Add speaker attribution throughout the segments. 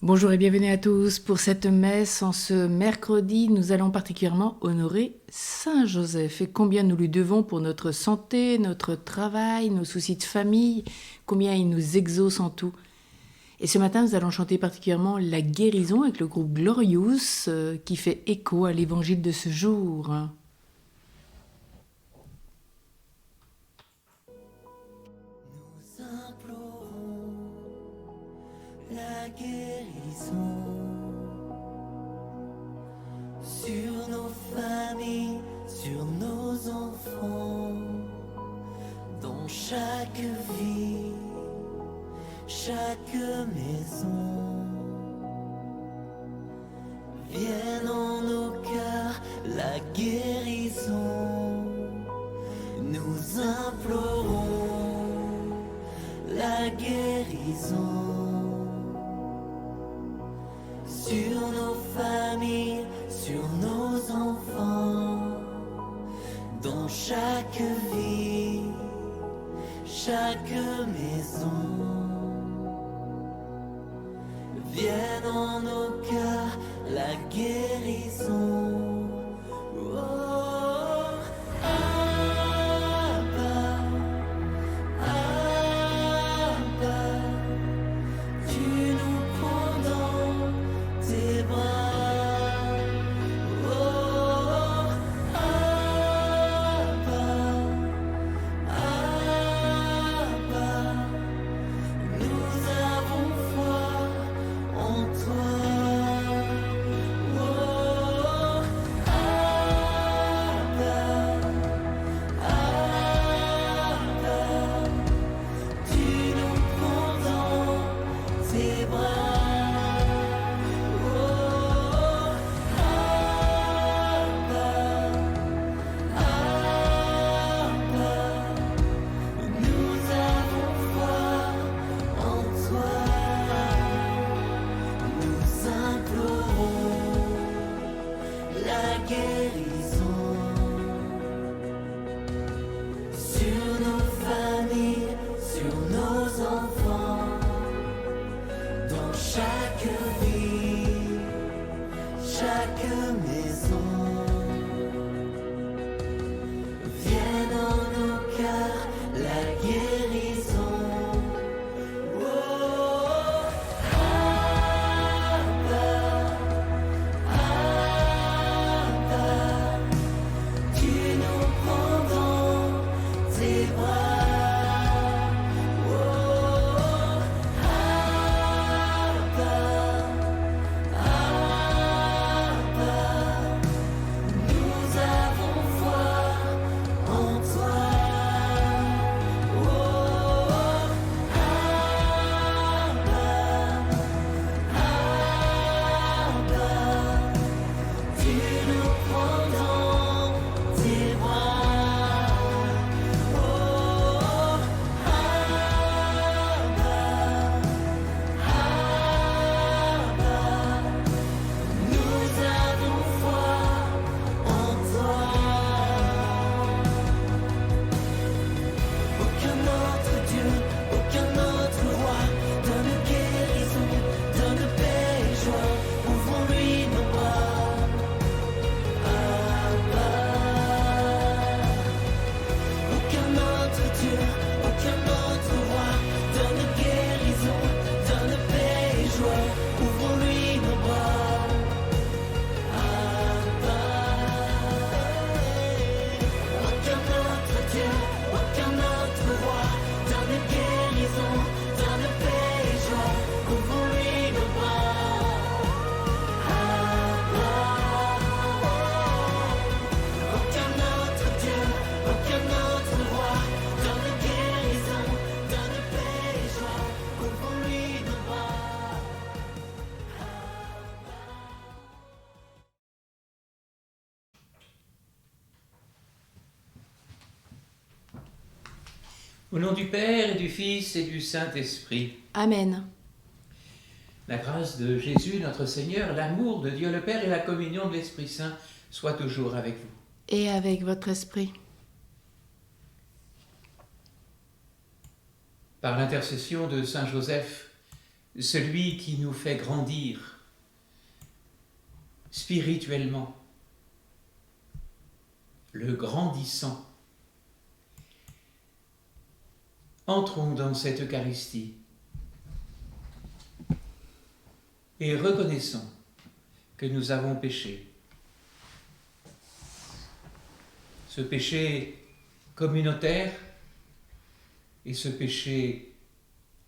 Speaker 1: Bonjour et bienvenue à tous. Pour cette messe, en ce mercredi, nous allons particulièrement honorer Saint Joseph et combien nous lui devons pour notre santé, notre travail, nos soucis de famille, combien il nous exauce en tout. Et ce matin, nous allons chanter particulièrement la guérison avec le groupe Glorious qui fait écho à l'évangile de ce jour.
Speaker 2: Nous implorons la guérison sur nos familles, sur nos enfants, dans chaque vie, chaque maison. Vienne en nos cœurs la guérison. Nous implorons la guérison sur nos familles, sur nos enfants, dans chaque vie, chaque maison. Vienne en nos cœurs la guérison. Oh, Abba, Abba, tu nous prends dans tes bras. Oh, Abba, Abba, nous avons foi en toi. Oh, Abba, Abba, tu nous prends dans tes bras. Oh, Abba, Abba, nous avons foi en toi. Nous implorons la guérison sur nos familles, sur nos enfants, dans chaque vie, chaque maison. Vienne en nos cœurs la guérison. Oh, Abba, Abba, tu nous prends dans tes bras. Oh, Abba, Abba, nous avons foi en toi. Oh, Abba, Abba, tu nous prends dans tes bras. Oh, Abba, Abba, nous avons foi en toi. Aucun autre Dieu, aucun autre roi, donne guérison, donne paix et joie, ouvrons-lui nos bras. Abba, aucun autre Dieu, aucun autre roi, donne guérison, donne paix et joie, ouvrons-lui nos bras. Abba, aucun autre Dieu, aucun autre roi, donne guérison, donne paix et joie, ouvrons-lui nos bras. Abba, aucun autre Dieu, aucun autre roi, donne guérison, donne paix et joie, ouvrons-lui nos bras.
Speaker 3: Au nom du Père et du Fils et du Saint-Esprit,
Speaker 1: Amen.
Speaker 3: la grâce de Jésus notre Seigneur, l'amour de Dieu le Père et la communion de l'Esprit Saint soient toujours avec vous.
Speaker 1: Et avec votre esprit.
Speaker 3: Par l'intercession de Saint Joseph, celui qui nous fait grandir spirituellement, le grandissant. Entrons dans cette Eucharistie et reconnaissons que nous avons péché. Ce péché communautaire et ce péché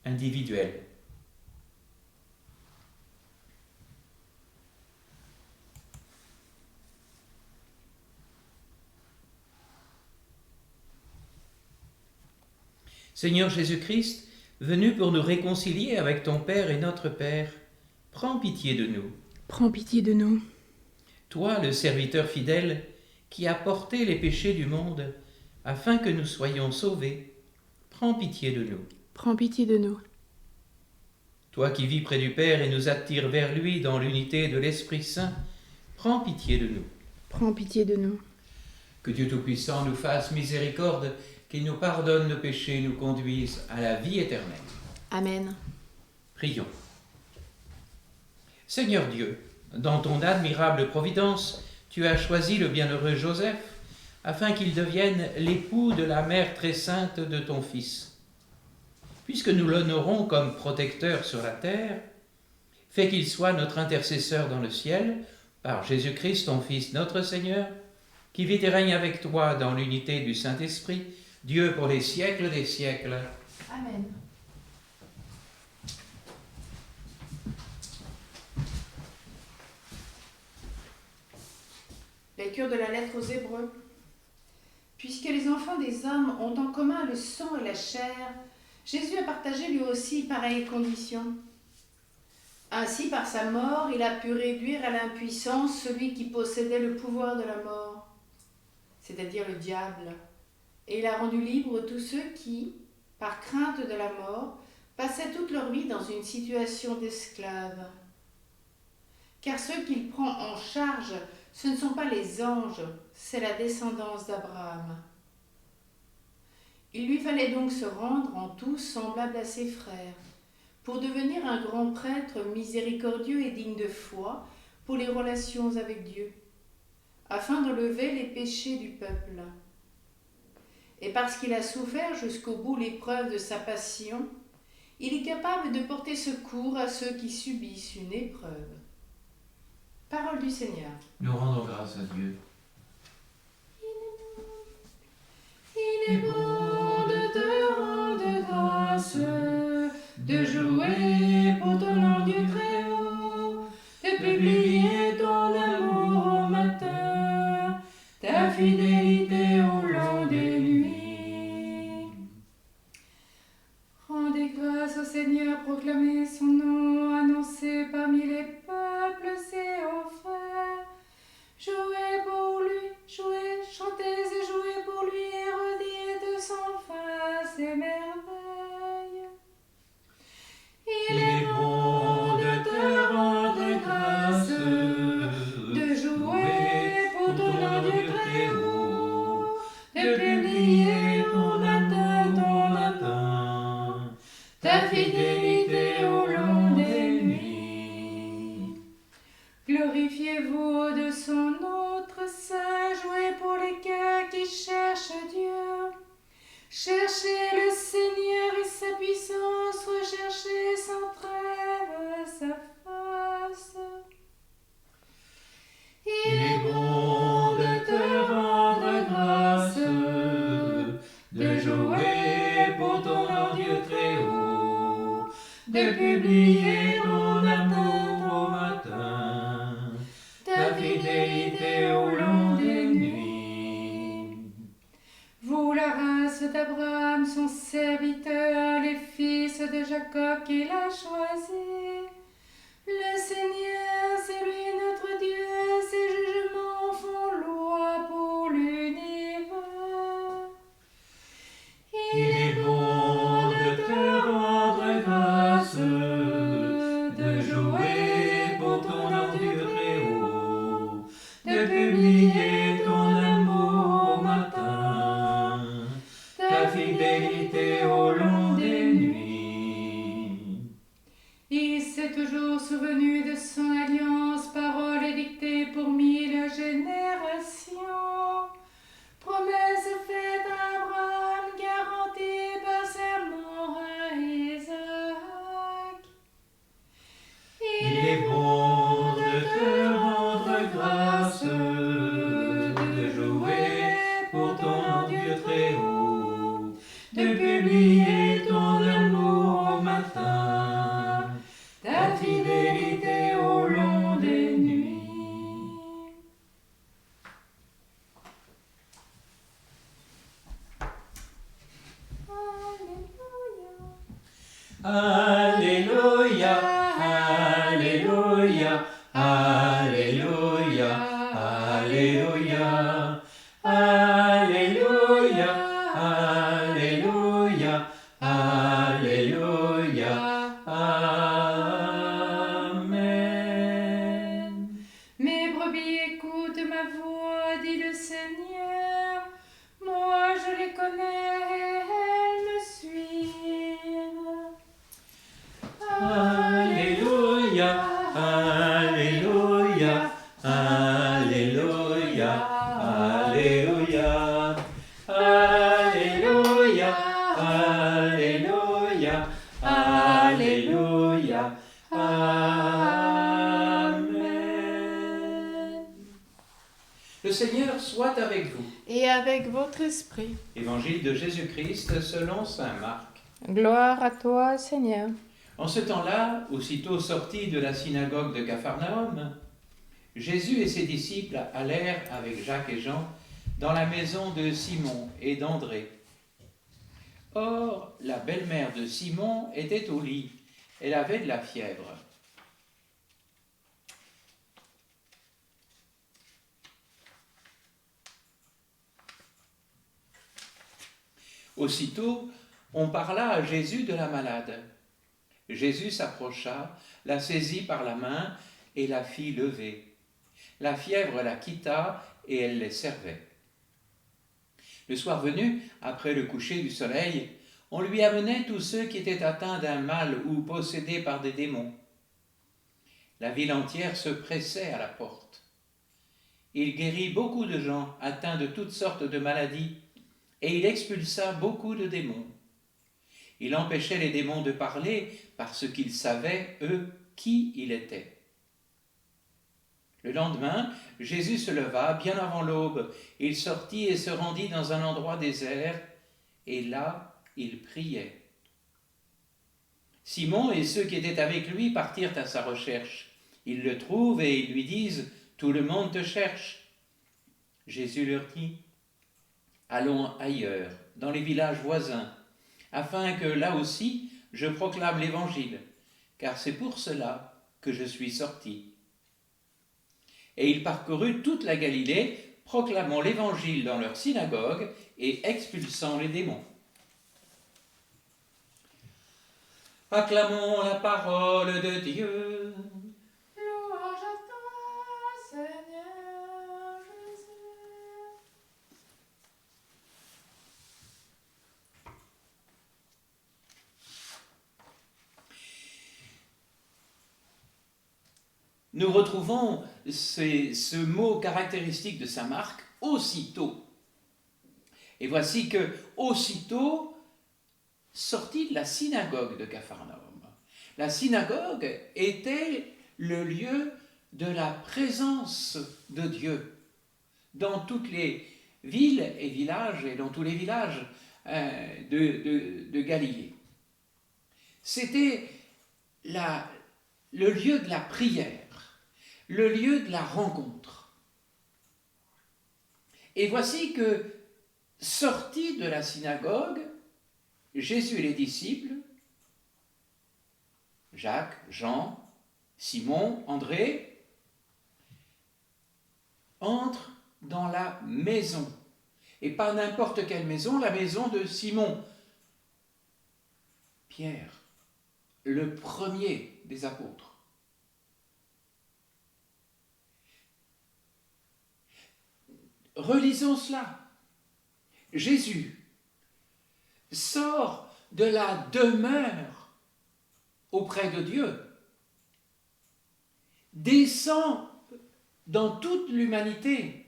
Speaker 3: individuel. Seigneur Jésus-Christ, venu pour nous réconcilier avec ton Père et notre Père, prends pitié de nous.
Speaker 1: Prends pitié de nous.
Speaker 3: Toi, le serviteur fidèle, qui a porté les péchés du monde, afin que nous soyons sauvés, prends pitié de nous.
Speaker 1: Prends pitié de nous.
Speaker 3: Toi qui vis près du Père et nous attires vers lui dans l'unité de l'Esprit Saint, prends pitié de nous.
Speaker 1: Prends pitié de nous.
Speaker 3: Que Dieu Tout-Puissant nous fasse miséricorde, qu'il nous pardonne nos péchés et nous conduise à la vie éternelle.
Speaker 1: Amen.
Speaker 3: Prions. Seigneur Dieu, dans ton admirable providence, tu as choisi le bienheureux Joseph afin qu'il devienne l'époux de la mère très sainte de ton Fils. Puisque nous l'honorons comme protecteur sur la terre, fais qu'il soit notre intercesseur dans le ciel, par Jésus-Christ, ton Fils, notre Seigneur, qui vit et règne avec toi dans l'unité du Saint-Esprit, Dieu pour les siècles des siècles.
Speaker 1: Amen. Lecture de la lettre aux Hébreux. Puisque les enfants des hommes ont en commun le sang et la chair, Jésus a partagé lui aussi pareille condition. Ainsi, par sa mort, il a pu réduire à l'impuissance celui qui possédait le pouvoir de la mort, c'est-à-dire le diable. Et il a rendu libres tous ceux qui, par crainte de la mort, passaient toute leur vie dans une situation d'esclave. Car ceux qu'il prend en charge, ce ne sont pas les anges, c'est la descendance d'Abraham. Il lui fallait donc se rendre en tout semblable à ses frères, pour devenir un grand prêtre miséricordieux et digne de foi pour les relations avec Dieu, afin de lever les péchés du peuple. Et parce qu'il a souffert jusqu'au bout l'épreuve de sa passion, il est capable de porter secours à ceux qui subissent une épreuve. Parole du Seigneur.
Speaker 3: Nous rendons grâce à Dieu.
Speaker 1: Il est bon de te rendre grâce, de jouer pour ton nom Dieu très haut, de publier ton amour au matin, ta fidélité au long des nuits. Rendez grâce au Seigneur, proclamez son nom, annoncez parmi les peuples ses hauts faits. Jouez pour lui, jouez, chantez et jouez pour lui, et redites sans fin ses merveilles. Il est bon de te rendre grâce, de jouer pour ton nom Dieu très haut, de publier ton matin, ta fidélité au long des nuits. Glorifiez-vous de son autre sein, jouez pour les cœurs qui cherchent Dieu. Cherchez le Seigneur et sa puissance, recherchez sans trêve sa face. Il est bon de te rendre grâce, de jouer pour ton nom Dieu très haut, de publier ton amour au matin, ta fidélité au long des nuits. Vous, la race d'Abraham, son serviteur, les fils de Jacob qu'il a choisis. Le Seigneur, c'est lui notre Dieu, ses jugements font loi pour l'univers. Il est bon de te rendre grâce, de jouer pour ton nom Dieu très haut, de publier ton amour au matin, ta fidélité au long des nuits. s'est toujours souvenu de son alliance, parole édictée pour 1000 générations. Promesse faite à Abraham, garantie par serment à Isaac.
Speaker 3: Il est bon de te rendre grâce, de jouer pour ton Dieu très haut, de publier ton amour au matin, ta fidélité au long des nuits. Alléluia, Alléluia, Alléluia, Alléluia, Alléluia, Alléluia, Alléluia, Amen.
Speaker 1: Mes brebis écoutent ma voix, dit le Seigneur. Moi je les connais et elles me suivent.
Speaker 3: Alléluia, Alléluia, Alléluia, Alléluia, Alléluia, Alléluia, Alléluia, Amen. Le Seigneur soit avec vous.
Speaker 1: Et avec votre esprit.
Speaker 3: Évangile de Jésus-Christ selon saint Marc.
Speaker 1: Gloire à toi, Seigneur.
Speaker 3: En ce temps-là, aussitôt sortis de la synagogue de Capharnaüm, Jésus et ses disciples allèrent avec Jacques et Jean dans la maison de Simon et d'André. Or, la belle-mère de Simon était au lit, elle avait de la fièvre. Aussitôt, on parla à Jésus de la malade. Jésus s'approcha, la saisit par la main et la fit lever. La fièvre la quitta et elle les servait. Le soir venu, après le coucher du soleil, on lui amenait tous ceux qui étaient atteints d'un mal ou possédés par des démons. La ville entière se pressait à la porte. Il guérit beaucoup de gens atteints de toutes sortes de maladies et il expulsa beaucoup de démons. Il empêchait les démons de parler parce qu'ils savaient, eux, qui il était. Le lendemain, Jésus se leva bien avant l'aube. Il sortit et se rendit dans un endroit désert, et là, il priait. Simon et ceux qui étaient avec lui partirent à sa recherche. Ils le trouvent et ils lui disent « Tout le monde te cherche ». Jésus leur dit « Allons ailleurs, dans les villages voisins, afin que là aussi je proclame l'Évangile, car c'est pour cela que je suis sorti. » Et il parcourut toute la Galilée, proclamant l'Évangile dans leur synagogue et expulsant les démons. Acclamons la parole de Dieu.
Speaker 1: Louange à toi, Seigneur Jésus.
Speaker 3: Nous retrouvons ce mot caractéristique de saint Marc, aussitôt. Et voici que, aussitôt, sorti de la synagogue de Capharnaüm. La synagogue était le lieu de la présence de Dieu. Dans toutes les villes et villages, et dans tous les villages de Galilée. C'était le lieu de la prière. Le lieu de la rencontre. Et voici que, sortis de la synagogue, Jésus et les disciples, Jacques, Jean, Simon, André, entrent dans la maison. Et pas n'importe quelle maison, la maison de Simon. Pierre, le premier des apôtres. Relisons cela. Jésus sort de la demeure auprès de Dieu, descend dans toute l'humanité,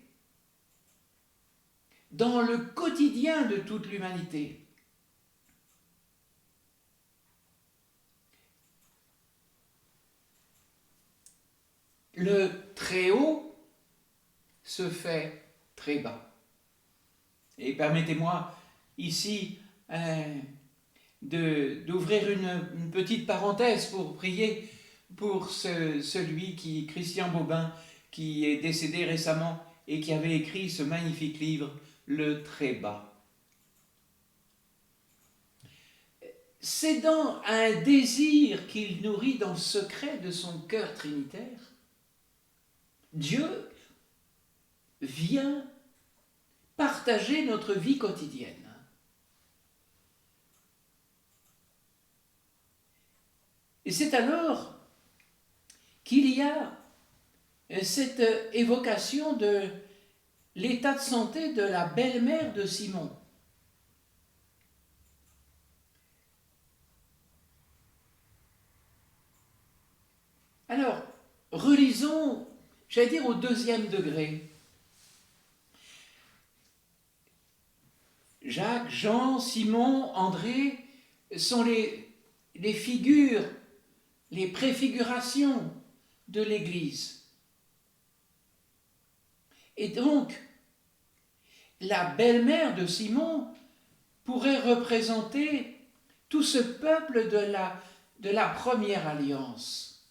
Speaker 3: dans le quotidien de toute l'humanité. Le très haut se fait très bas. Et permettez-moi ici d'ouvrir une petite parenthèse pour prier pour celui Christian Bobin, qui est décédé récemment et qui avait écrit ce magnifique livre, Le Très Bas. C'est dans un désir qu'il nourrit dans le secret de son cœur trinitaire. Dieu vient partager notre vie quotidienne. Et c'est alors qu'il y a cette évocation de l'état de santé de la belle-mère de Simon. Alors, relisons, j'allais dire au deuxième degré. Jacques, Jean, Simon, André sont les figures, les préfigurations de l'Église. Et donc, la belle-mère de Simon pourrait représenter tout ce peuple de la première alliance.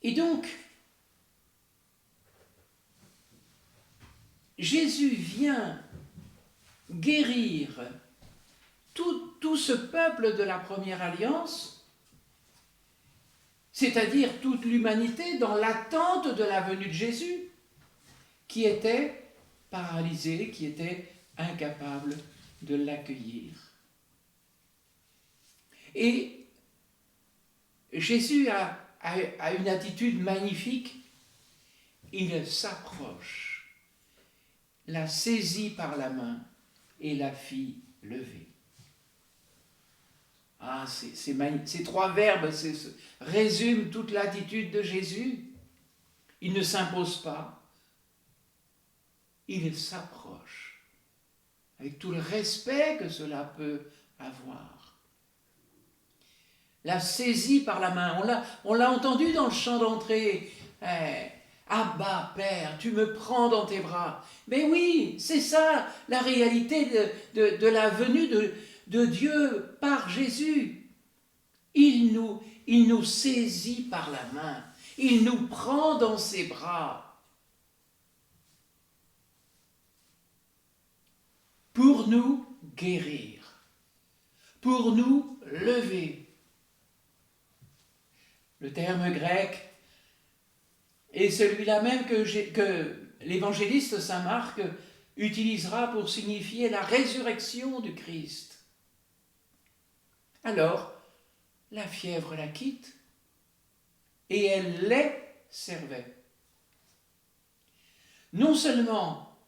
Speaker 3: Et donc, Jésus vient guérir tout ce peuple de la première alliance, c'est-à-dire toute l'humanité dans l'attente de la venue de Jésus, qui était paralysée, qui était incapable de l'accueillir. Et Jésus a une attitude magnifique, il s'approche, la saisit par la main et la fit lever. Ah, ces trois verbes résument toute l'attitude de Jésus. Il ne s'impose pas, il s'approche, avec tout le respect que cela peut avoir. La saisie par la main, on l'a entendu dans le chant d'entrée. Abba, Père, tu me prends dans tes bras. Mais oui, c'est ça la réalité de la venue de Dieu par Jésus. Il nous saisit par la main, il nous prend dans ses bras pour nous guérir, pour nous lever. Le terme grec est celui-là même que l'évangéliste Saint Marc utilisera pour signifier la résurrection du Christ. Alors, la fièvre la quitte et elle les servait. Non seulement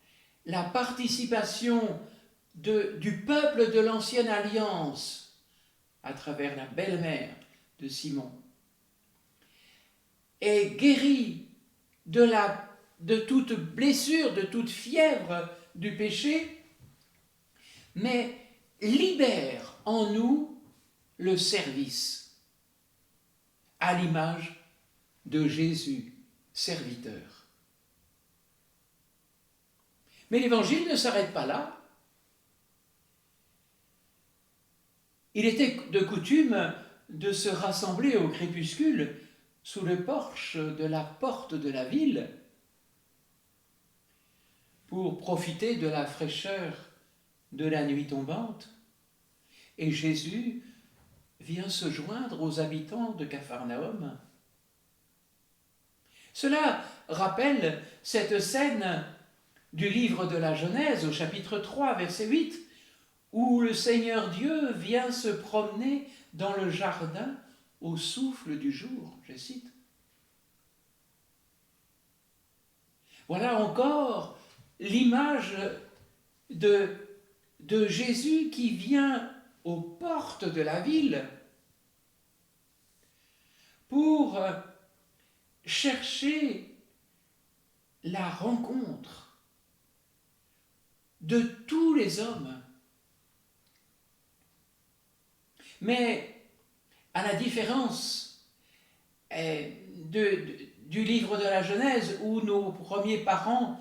Speaker 3: la participation du peuple de l'ancienne alliance à travers la belle-mère de Simon est guérie de toute blessure, de toute fièvre du péché, mais libère en nous le service, à l'image de Jésus, serviteur. Mais l'évangile ne s'arrête pas là. Il était de coutume de se rassembler au crépuscule sous le porche de la porte de la ville pour profiter de la fraîcheur de la nuit tombante. Et Jésus vient se joindre aux habitants de Capharnaüm. Cela rappelle cette scène du livre de la Genèse au chapitre 3, verset 8, où le Seigneur Dieu vient se promener dans le jardin au souffle du jour, je cite. Voilà encore l'image de Jésus qui vient aux portes de la ville pour chercher la rencontre de tous les hommes. Mais à la différence du livre de la Genèse, où nos premiers parents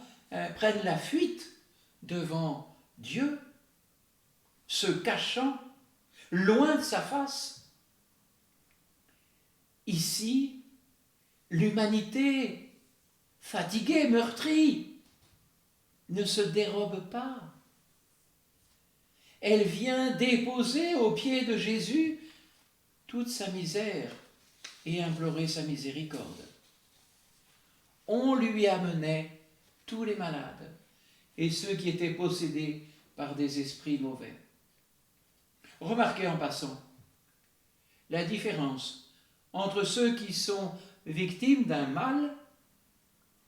Speaker 3: prennent la fuite devant Dieu, se cachant loin de sa face, ici, l'humanité, fatiguée, meurtrie, ne se dérobe pas. Elle vient déposer aux pieds de Jésus toute sa misère et implorer sa miséricorde. On lui amenait tous les malades et ceux qui étaient possédés par des esprits mauvais. Remarquez en passant la différence entre ceux qui sont victimes d'un mal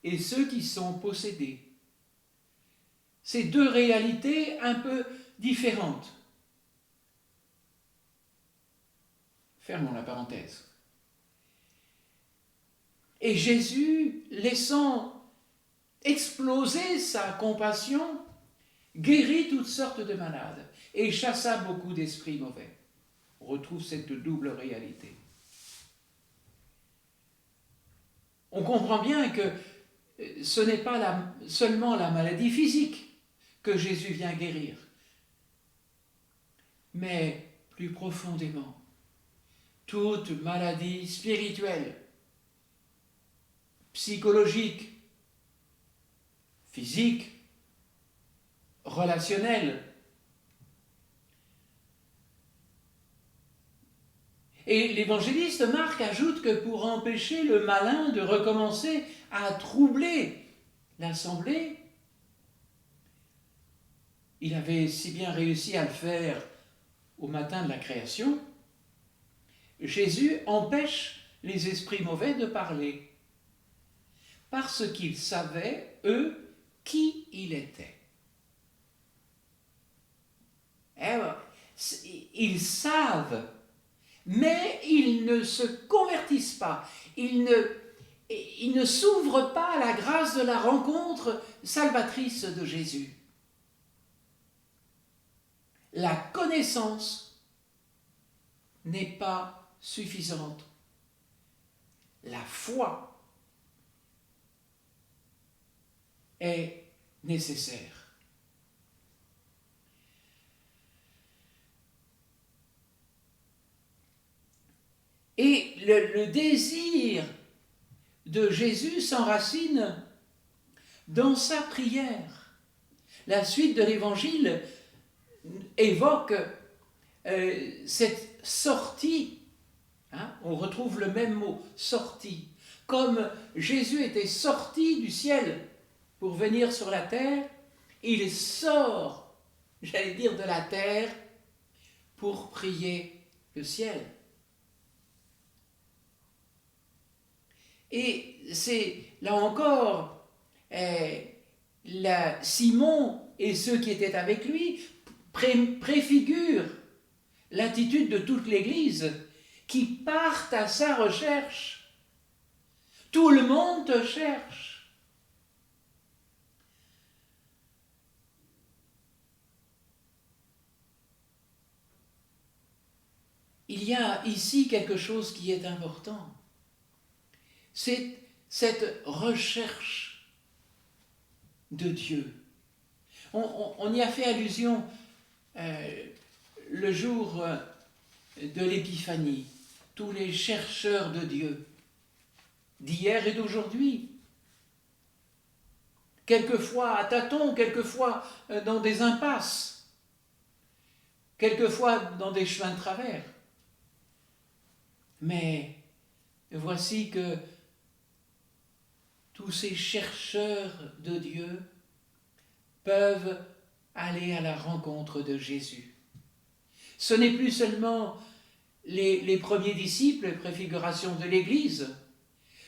Speaker 3: et ceux qui sont possédés. Ces deux réalités un peu différentes. Fermons la parenthèse. Et Jésus, laissant exploser sa compassion, guérit toutes sortes de malades et chassa beaucoup d'esprits mauvais. On retrouve cette double réalité. On comprend bien que ce n'est pas seulement la maladie physique que Jésus vient guérir, mais plus profondément, toute maladie spirituelle, psychologique, physique, relationnelle. Et l'évangéliste Marc ajoute que pour empêcher le malin de recommencer à troubler l'assemblée, il avait si bien réussi à le faire au matin de la création, Jésus empêche les esprits mauvais de parler, parce qu'ils savaient, eux, qui il était. Ils savent, mais ils ne se convertissent pas, ils ne s'ouvrent pas à la grâce de la rencontre salvatrice de Jésus. La connaissance n'est pas suffisante. La foi est nécessaire. Et le désir de Jésus s'enracine dans sa prière. La suite de l'Évangile évoque cette sortie. On retrouve le même mot, sortie. Comme Jésus était sorti du ciel pour venir sur la terre, il sort, j'allais dire, de la terre pour prier le ciel. Et c'est, là encore, Simon et ceux qui étaient avec lui préfigurent l'attitude de toute l'Église qui partent à sa recherche. Tout le monde te cherche. Il y a ici quelque chose qui est important. C'est cette recherche de Dieu. On y a fait allusion le jour de l'Épiphanie. Tous les chercheurs de Dieu, d'hier et d'aujourd'hui, quelquefois à tâtons, quelquefois dans des impasses, quelquefois dans des chemins de travers. Mais voici que tous ces chercheurs de Dieu peuvent aller à la rencontre de Jésus. Ce n'est plus seulement les premiers disciples, préfiguration de l'Église.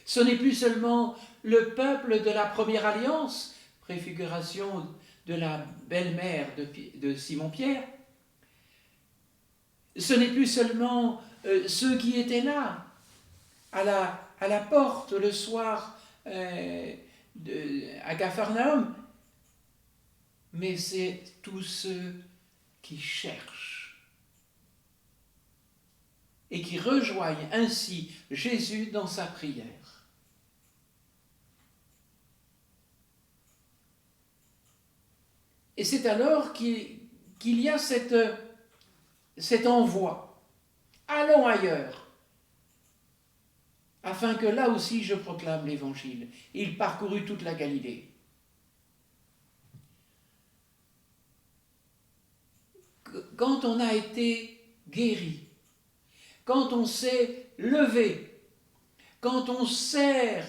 Speaker 3: Ce n'est plus seulement le peuple de la première alliance, préfiguration de la belle-mère de Simon-Pierre. Ce n'est plus seulement ceux qui étaient là, à la porte le soir à Capharnaüm, mais c'est tous ceux qui cherchent et qui rejoignent ainsi Jésus dans sa prière. Et c'est alors qu'il y a cet envoi. Allons ailleurs, afin que là aussi je proclame l'Évangile. Il parcourut toute la Galilée. Quand on a été guéri, quand on s'est levé, quand on sert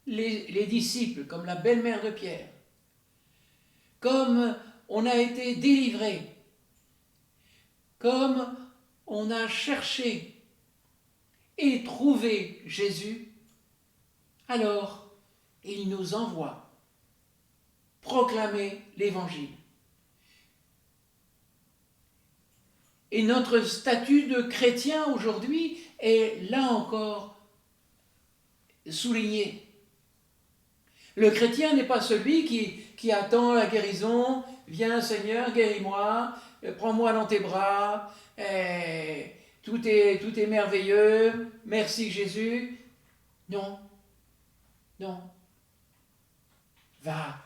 Speaker 3: les disciples, comme la belle-mère de Pierre, comme on a été délivré, comme on a cherché et trouvé Jésus, alors il nous envoie proclamer l'Évangile. Et notre statut de chrétien aujourd'hui est là encore souligné. Le chrétien n'est pas celui qui attend la guérison. Viens Seigneur, guéris-moi, prends-moi dans tes bras, tout est merveilleux, merci Jésus. Non, non. Va.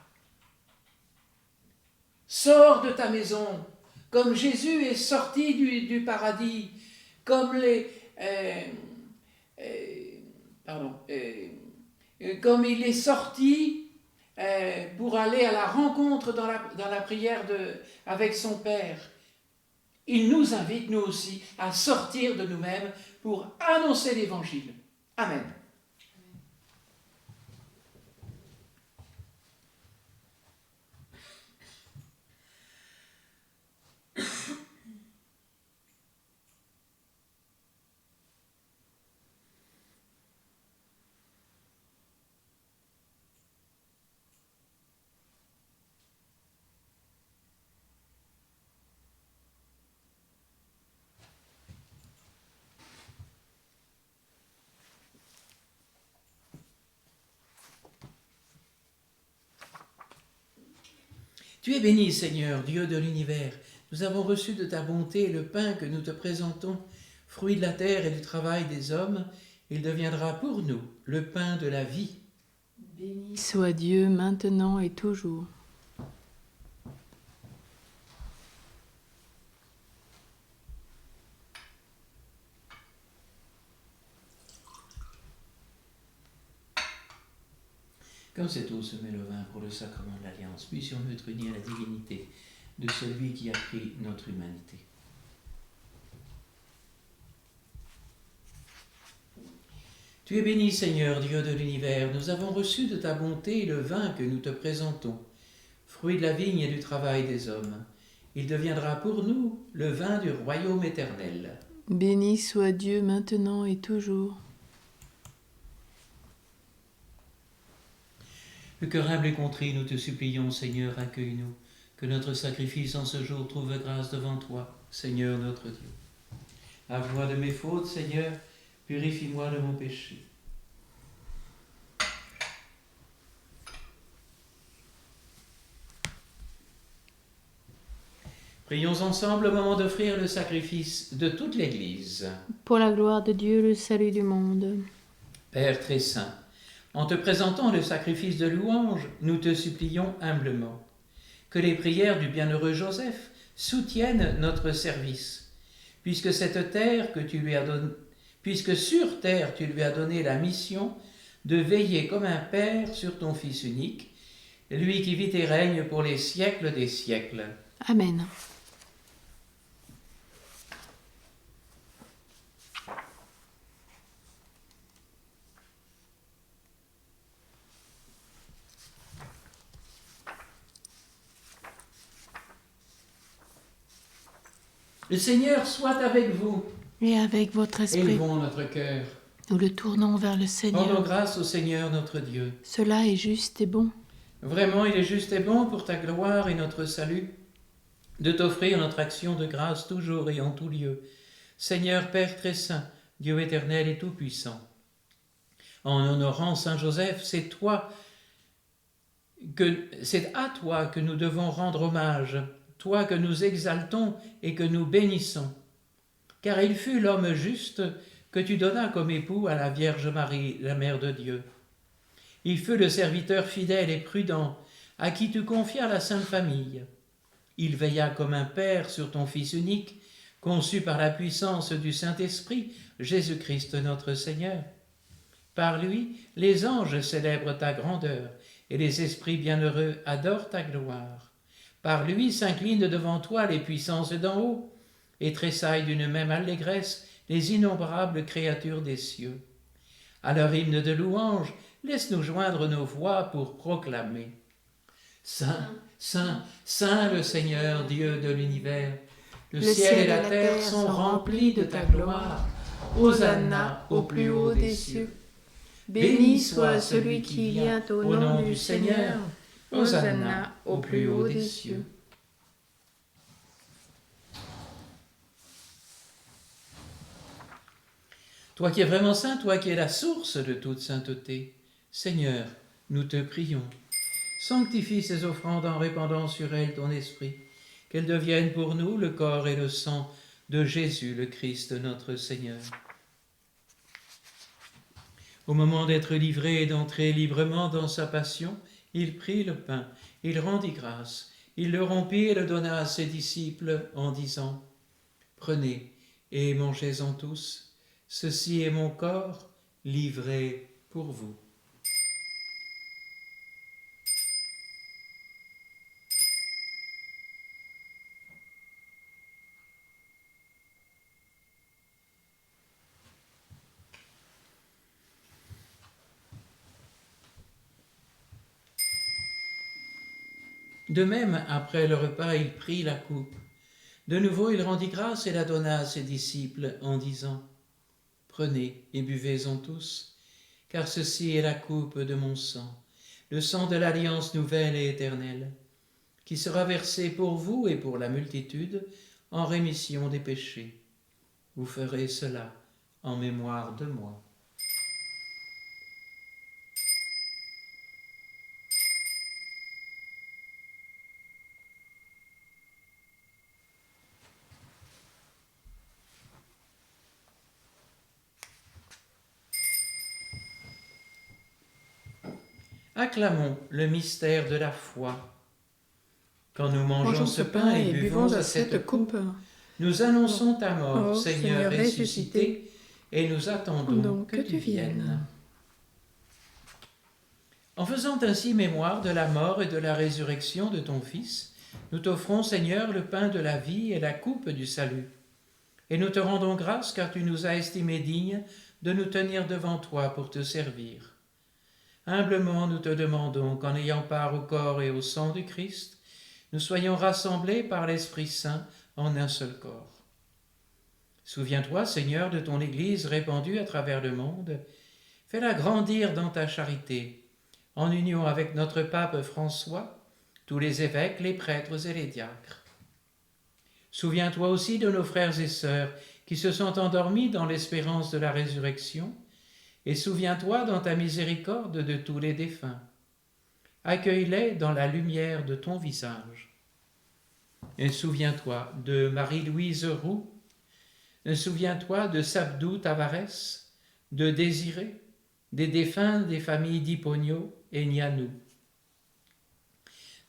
Speaker 3: Sors de ta maison, comme Jésus est sorti du paradis, comme comme il est sorti pour aller à la rencontre dans la prière avec son Père. Il nous invite, nous aussi, à sortir de nous-mêmes pour annoncer l'Évangile. Amen. Tu es béni, Seigneur, Dieu de l'univers. Nous avons reçu de ta bonté le pain que nous te présentons, fruit de la terre et du travail des hommes. Il deviendra pour nous le pain de la vie.
Speaker 1: Béni soit Dieu maintenant et toujours.
Speaker 3: Quand cette eau se met le vin pour le sacrement de l'Alliance, puissions-nous être unis à la divinité de celui qui a pris notre humanité. Tu es béni, Seigneur, Dieu de l'univers. Nous avons reçu de ta bonté le vin que nous te présentons, fruit de la vigne et du travail des hommes. Il deviendra pour nous le vin du royaume éternel.
Speaker 1: Béni soit Dieu maintenant et toujours.
Speaker 3: Le cœur humble et contrit, nous te supplions, Seigneur, accueille-nous. Que notre sacrifice en ce jour trouve grâce devant toi, Seigneur notre Dieu. Lave-moi de mes fautes, Seigneur, purifie-moi de mon péché. Prions ensemble au moment d'offrir le sacrifice de toute l'Église.
Speaker 4: Pour la gloire de Dieu, le salut du monde.
Speaker 3: Père très saint, en te présentant le sacrifice de louange, nous te supplions humblement que les prières du bienheureux Joseph soutiennent notre service, puisque cette terre que tu lui as donnée, puisque sur terre tu lui as donné la mission de veiller comme un père sur ton Fils unique, lui qui vit et règne pour les siècles des siècles.
Speaker 4: Amen.
Speaker 3: Le Seigneur soit avec vous.
Speaker 4: Et avec votre esprit,
Speaker 3: Élevons notre cœur.
Speaker 4: nous le tournons vers le
Speaker 3: Rendons
Speaker 4: Seigneur.
Speaker 3: grâce au Seigneur notre Dieu.
Speaker 4: Cela est juste et bon.
Speaker 3: Vraiment, il est juste et bon pour ta gloire et notre salut de t'offrir notre action de grâce toujours et en tout lieu. Seigneur Père très saint, Dieu éternel et tout-puissant. En honorant Saint Joseph, c'est à toi que nous devons rendre hommage, toi que nous exaltons et que nous bénissons. Car il fut l'homme juste que tu donnas comme époux à la Vierge Marie, la Mère de Dieu. Il fut le serviteur fidèle et prudent à qui tu confias la Sainte Famille. Il veilla comme un père sur ton Fils unique, conçu par la puissance du Saint-Esprit, Jésus-Christ notre Seigneur. Par lui, les anges célèbrent ta grandeur et les esprits bienheureux adorent ta gloire. Par lui s'inclinent devant toi les puissances d'en haut et tressaillent d'une même allégresse les innombrables créatures des cieux. À leur hymne de louange, laisse-nous joindre nos voix pour proclamer. Saint, Saint, Saint le Seigneur, Dieu de l'univers, le ciel et la terre sont remplis de ta gloire. Hosanna au plus haut des cieux.
Speaker 1: Béni soit celui qui vient au nom du Seigneur. Hosanna au plus haut des cieux.
Speaker 3: Toi qui es vraiment saint, toi qui es la source de toute sainteté, Seigneur, nous te prions. Sanctifie ces offrandes en répandant sur elles ton esprit, qu'elles deviennent pour nous le corps et le sang de Jésus le Christ notre Seigneur. Au moment d'être livré et d'entrer librement dans sa passion, il prit le pain, il rendit grâce, il le rompit et le donna à ses disciples en disant « Prenez et mangez-en tous, ceci est mon corps livré pour vous. » De même, après le repas, il prit la coupe. De nouveau, il rendit grâce et la donna à ses disciples en disant « Prenez et buvez-en tous, car ceci est la coupe de mon sang, le sang de l'alliance nouvelle et éternelle, qui sera versé pour vous et pour la multitude en rémission des péchés. Vous ferez cela en mémoire de moi. » Acclamons le mystère de la foi. Quand nous mangeons ce pain et buvons à cette coupe, nous annonçons ta mort, Seigneur ressuscité, et nous attendons que tu viennes. En faisant ainsi mémoire de la mort et de la résurrection de ton Fils, nous t'offrons, Seigneur, le pain de la vie et la coupe du salut. Et nous te rendons grâce car tu nous as estimés dignes de nous tenir devant toi pour te servir. Humblement, nous te demandons qu'en ayant part au corps et au sang du Christ, nous soyons rassemblés par l'Esprit Saint en un seul corps. Souviens-toi, Seigneur, de ton Église répandue à travers le monde. Fais-la grandir dans ta charité, en union avec notre pape François, tous les évêques, les prêtres et les diacres. Souviens-toi aussi de nos frères et sœurs qui se sont endormis dans l'espérance de la résurrection, et souviens-toi dans ta miséricorde de tous les défunts. Accueille-les dans la lumière de ton visage. Et souviens-toi de Marie-Louise Roux, souviens-toi de Sabdou Tavares, de Désiré, des défunts des familles Dipogno et Nianou,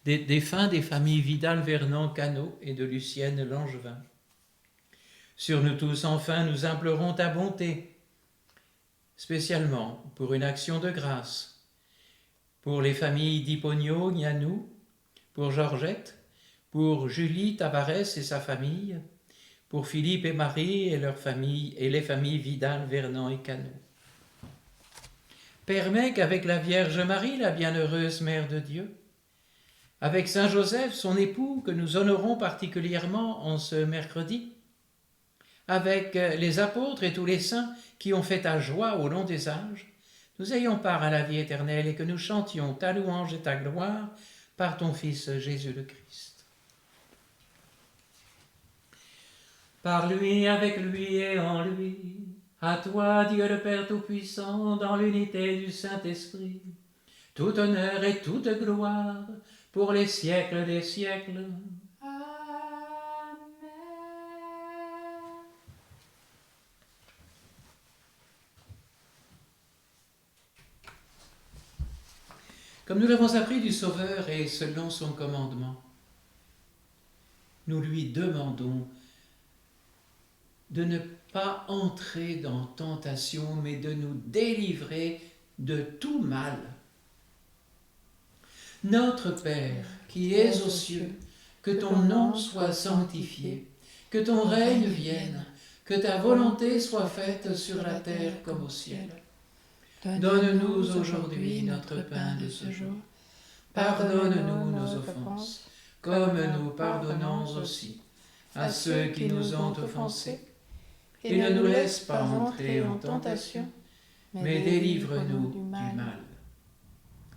Speaker 3: des défunts des familles Vidal-Vernon-Cano et de Lucienne Langevin. Sur nous tous, enfin, nous implorons ta bonté, spécialement pour une action de grâce, pour les familles Dipogno, Nianou, pour Georgette, pour Julie Tavares et sa famille, pour Philippe et Marie et leurs familles et les familles Vidal, Vernon et Cano. Permets qu'avec la Vierge Marie, la bienheureuse Mère de Dieu, avec Saint Joseph, son époux, que nous honorons particulièrement en ce mercredi, avec les apôtres et tous les saints qui ont fait ta joie au long des âges, nous ayons part à la vie éternelle et que nous chantions ta louange et ta gloire par ton Fils Jésus le Christ. Par lui, avec lui et en lui, À toi, Dieu le Père Tout-Puissant, dans l'unité du Saint-Esprit, tout honneur et toute gloire pour les siècles des siècles. Comme nous l'avons appris du Sauveur et selon son commandement, nous lui demandons de ne pas entrer dans tentation, mais de nous délivrer de tout mal. Notre Père, qui es aux cieux, que ton nom soit sanctifié, que ton règne vienne, que ta volonté soit faite sur la terre comme au ciel. Donne-nous aujourd'hui notre pain de ce jour. Pardonne-nous nos offenses, comme nous pardonnons aussi à ceux qui nous ont offensés. Et ne nous laisse pas entrer en tentation, mais délivre-nous du mal.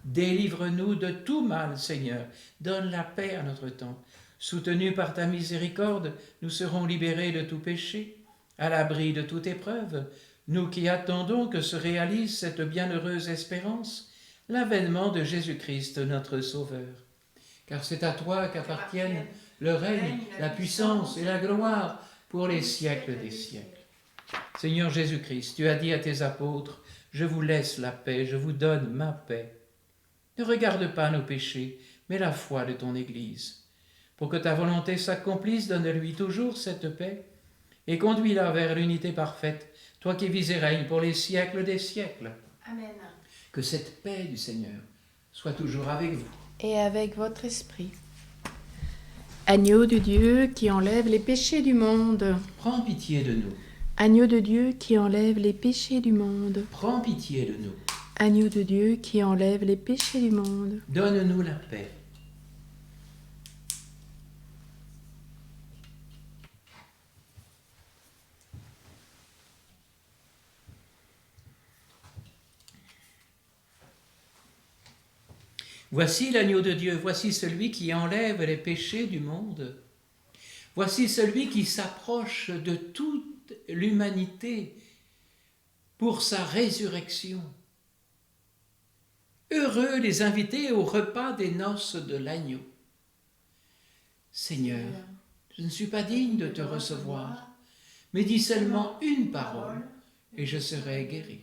Speaker 3: Délivre-nous de tout mal, Seigneur. Donne la paix à notre temps. Soutenus par ta miséricorde, nous serons libérés de tout péché, à l'abri de toute épreuve, nous qui attendons que se réalise cette bienheureuse espérance, l'avènement de Jésus-Christ, notre Sauveur. Car c'est à toi qu'appartiennent le règne, la puissance et la gloire pour les siècles des siècles. Seigneur Jésus-Christ, tu as dit à tes apôtres, « Je vous laisse la paix, je vous donne ma paix. » Ne regarde pas nos péchés, mais la foi de ton Église. Pour que ta volonté s'accomplisse, donne-lui toujours cette paix et conduis-la vers l'unité parfaite, toi qui vis et règnes pour les siècles des siècles.
Speaker 1: Amen.
Speaker 3: Que cette paix du Seigneur soit toujours avec vous.
Speaker 1: Et avec votre esprit. Agneau de Dieu qui enlève les péchés du monde.
Speaker 3: Prends pitié de nous.
Speaker 1: Agneau de Dieu qui enlève les péchés du monde.
Speaker 3: Prends pitié de nous.
Speaker 1: Agneau de Dieu qui enlève les péchés du monde.
Speaker 3: Donne-nous la paix. Voici l'agneau de Dieu, voici celui qui enlève les péchés du monde. Voici celui qui s'approche de toute l'humanité pour sa résurrection. Heureux les invités au repas des noces de l'agneau. Seigneur, je ne suis pas digne de te recevoir, mais dis seulement une parole et je serai guéri.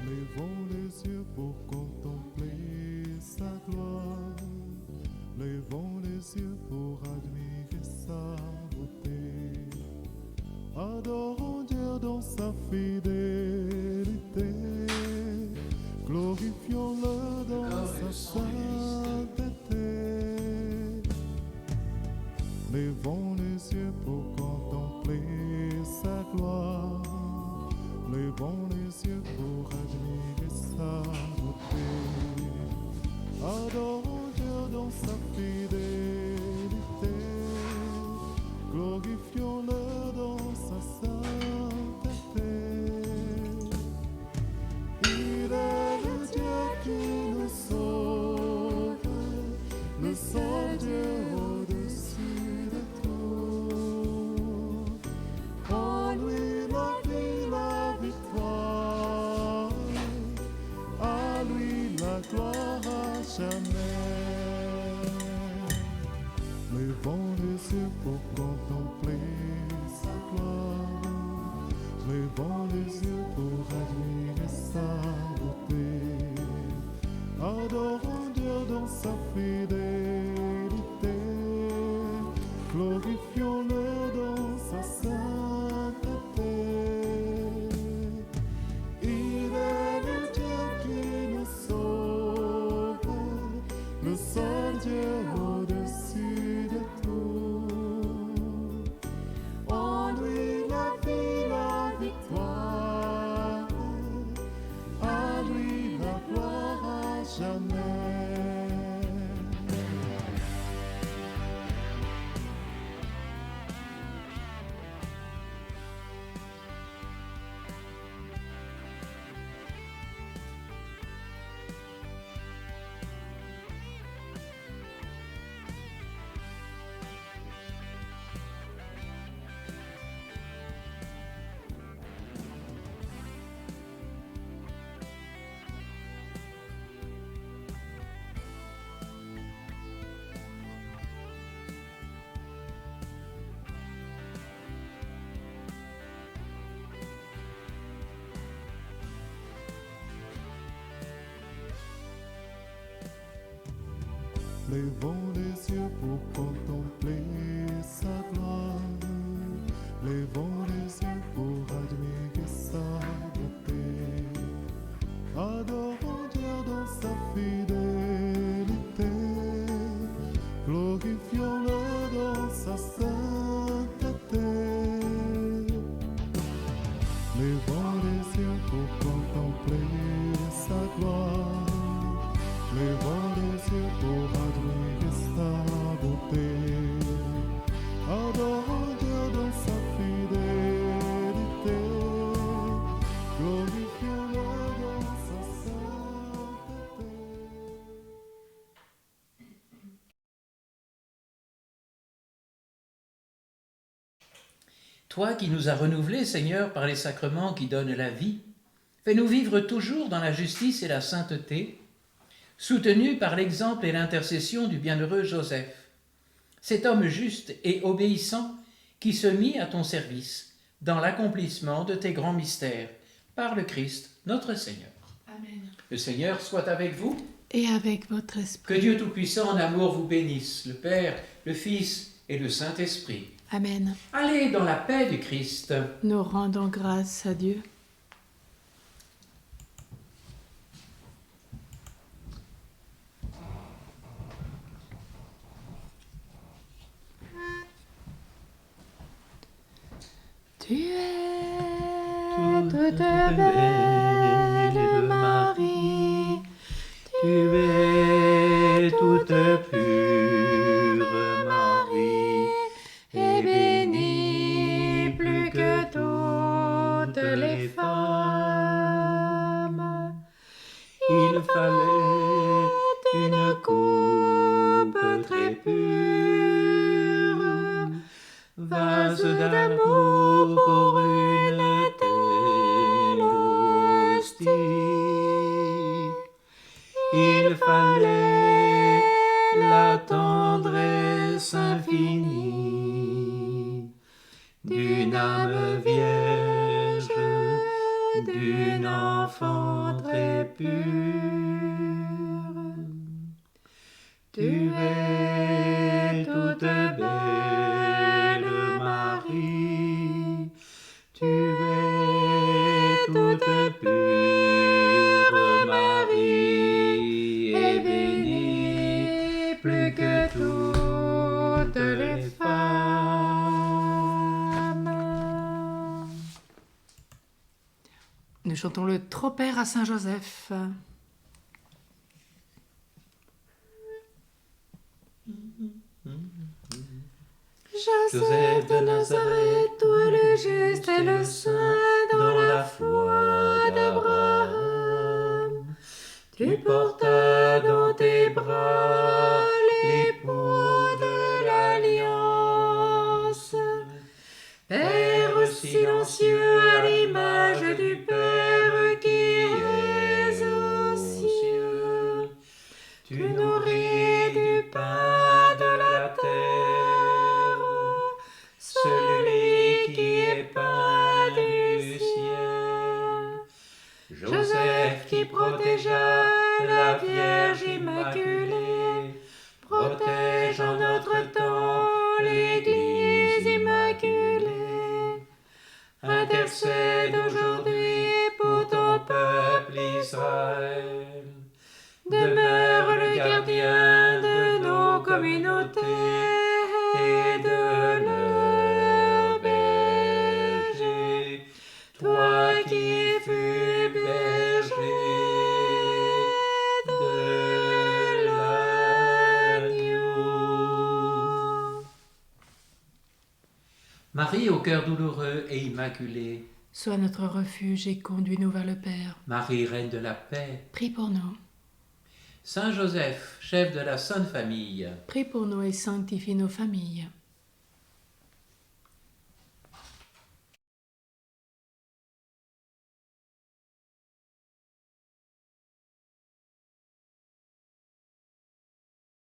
Speaker 5: Levons les yeux pour contempler sa gloire. Levons les yeux pour admirer sa beauté. Adorons Dieu dans sa fidélité. Glorifions-le dans sa sainteté. Levons les yeux pour contempler sa gloire. Levons les yeux pour admirer sa beauté. Adorons Dieu dans sa fidélité. Glorifions-le dans sa sainteté. Il est le Dieu qui nous sauve, le seul Dieu au-dessus de tout. En lui la vie, la victoire, à lui la gloire à jamais. Levons les yeux pour contempler sa gloire. Levons les yeux pour admirer sa beauté. Adorons Dieu dans sa fidélité. Glorifions-le dans sa sainteté. Il est le Dieu qui nous sauve, le seul Dieu au-dessus de tout. En lui la vie, la victoire, à lui la gloire à jamais. Lèvons les yeux pour contempler sa gloire. Lèvons les yeux pour admirer sa beauté. Adorons Dieu dans sa fidélité. Glorifions-le dans sa sainteté. Lèvons les yeux pour contempler sa gloire. Lèvons les yeux pour admirer sa beauté. Adorons Dieu dans sa fidélité. Glorifions-le dans sa sainteté.
Speaker 3: Toi qui nous as renouvelés, Seigneur, par les sacrements qui donnent la vie, fais-nous vivre toujours dans la justice et la sainteté, soutenus par l'exemple et l'intercession du bienheureux Joseph, cet homme juste et obéissant qui se mit à ton service dans l'accomplissement de tes grands mystères, par le Christ notre Seigneur.
Speaker 1: Amen.
Speaker 3: Le Seigneur soit avec vous,
Speaker 4: Et avec votre
Speaker 3: que
Speaker 4: esprit.
Speaker 3: Dieu Tout-Puissant en amour vous bénisse, le Père, le Fils et le Saint-Esprit.
Speaker 4: Amen.
Speaker 3: Allez dans la paix du Christ.
Speaker 4: Nous rendons grâce à Dieu. Tu es toute belle Marie,
Speaker 3: Tu es toute pure Marie,
Speaker 4: et bénie plus que toutes les femmes.
Speaker 3: il fallait
Speaker 4: Une coupe très pure,
Speaker 3: vase d'amour pour une telle hostie. Il fallait la tendresse infinie d'une âme vierge, d'une enfant très pure. Tu es toute belle Marie, tu es toute pure Marie, et bénie plus que toutes les femmes.
Speaker 1: Nous chantons le Tropère à Saint-Joseph.
Speaker 3: Joseph de Nazareth,
Speaker 4: toi le juste et le saint
Speaker 3: dans la foi d'Abraham, tu portas dans tes bras l'époux de l'alliance. Père silencieux à l'image du Père qui est aux cieux, tu nourris du pain de la terre celui qui est pain du ciel. Joseph qui protégea la Vierge Immaculée, protège en notre temps l'Église Immaculée. Intercède aujourd'hui pour ton peuple Israël. Demeure le gardien de nos communautés et de leur berger, toi qui fus berger de l'agneau. Marie au cœur douloureux et immaculé,
Speaker 4: Sois notre refuge et conduis-nous vers le Père.
Speaker 3: Marie reine de la paix,
Speaker 4: Prie pour nous.
Speaker 3: Saint Joseph, chef de la Sainte Famille,
Speaker 4: Prie pour nous et sanctifie nos familles.